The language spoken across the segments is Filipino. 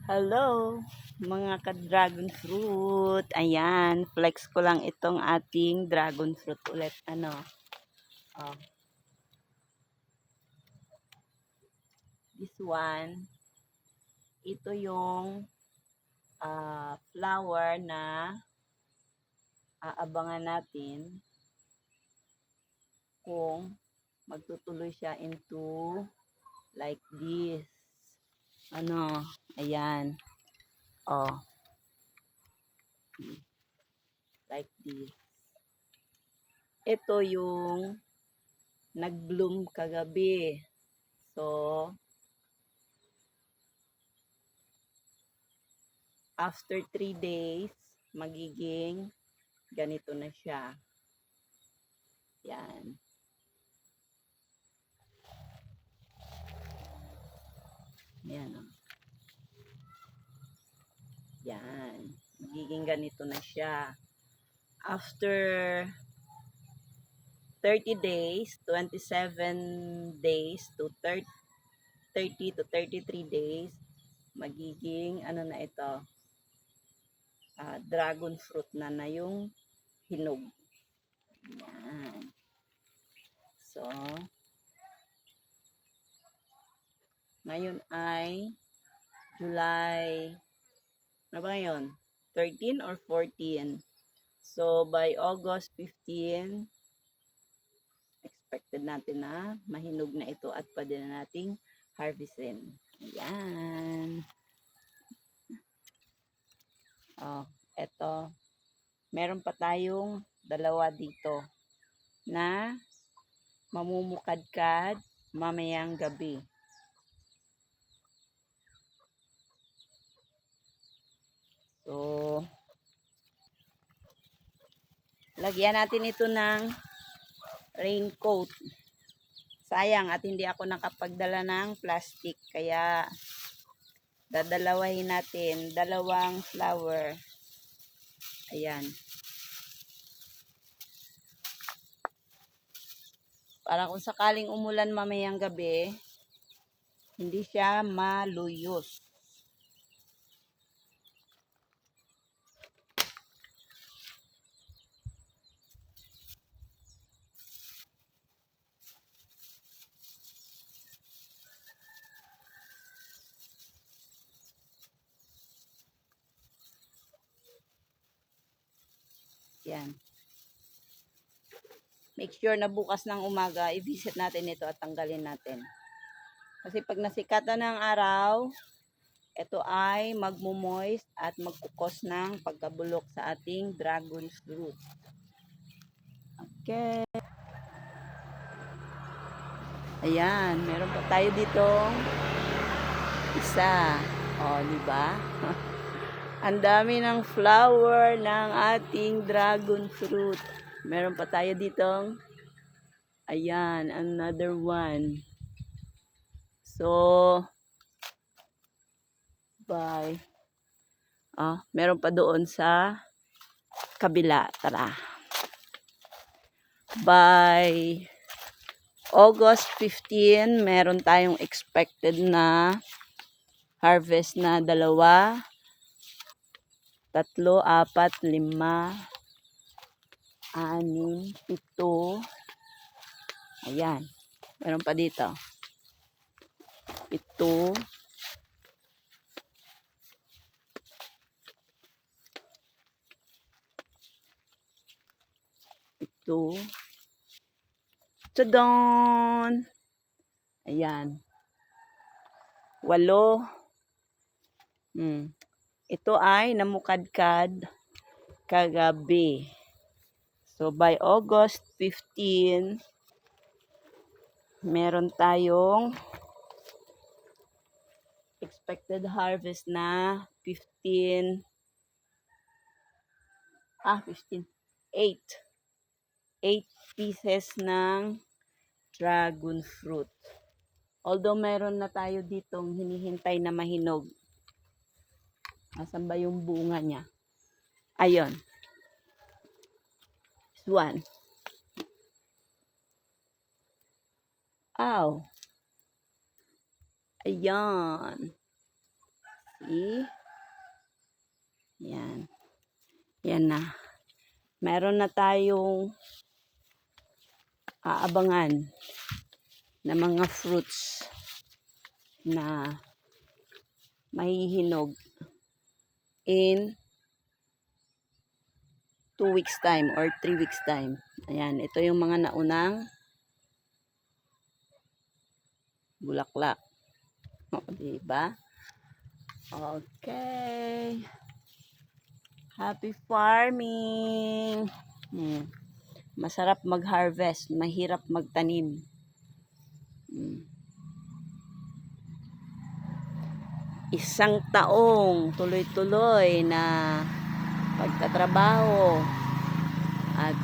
Hello, mga ka-dragon fruit. Ayan, flex ko lang itong ating dragon fruit ulit. Oh, this one, ito yung flower na aabangan natin kung magtutuloy siya into like this. Ayan. Oh, like this. Ito yung nag-bloom kagabi. So, after 3 days, magiging ganito na siya. Yan. Yan. Yan. Magiging ganito na siya. After 30 days, 27 days to 30 to 33 days, magiging na ito, dragon fruit na yung hinog. Yan. So, ngayon ay July, ano ba ngayon? 13 or 14? So, by August 15, expected natin na mahinog na ito at pwede na nating harvestin. Ayan. Oh, eto. Meron pa tayong dalawa dito na mamumukadkad mamayang gabi. So, lagyan natin ito ng raincoat. Sayang at hindi ako nakapagdala ng plastic. Kaya, dadalawahin natin. Dalawang flower. Ayan. Para kung sakaling umulan mamayang gabi, hindi siya maluyos. Yan. Make sure na bukas ng umaga, i-visit natin ito at tanggalin natin. Kasi pag nasikatan ng araw, ito ay magmumoist at magkukos ng pagkabulok sa ating dragon fruit. Okay. Ayan, meron pa tayo ditong isa. O, diba? Ang dami ng flower ng ating dragon fruit. Meron pa tayo ditong, ayan, another one. So, bye. Meron pa doon sa kabila. Tara. By August 15, meron tayong expected na harvest na 2, 3, 4, 5, 6, 7. Ayan. Meron pa dito. 7. Tadon! Ayan. 8. Ito ay namukadkad kagabi. So, by August 15, meron tayong expected harvest na 8 pieces ng dragon fruit. Although meron na tayo ditong hinihintay na mahinog. Asan ba yung bunga niya? Ayun. This one. Ow. Ayan. Yan. Yan na. Meron na tayong aabangan na mga fruits na mahihinog in 2 weeks time or 3 weeks time. Ayan, ito yung mga naunang bulaklak. O, diba? Okay. Happy farming! Masarap mag-harvest, mahirap magtanim. Isang taong tuloy-tuloy na pagtatrabaho at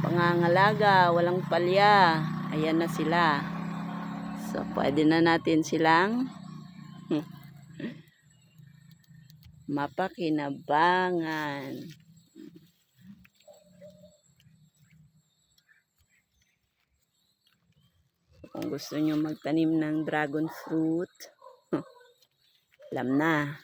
pangangalaga, walang palya. Ayan na sila. So, pwede na natin silang mapakinabangan. Kung gusto nyo magtanim ng dragon fruit, alam na.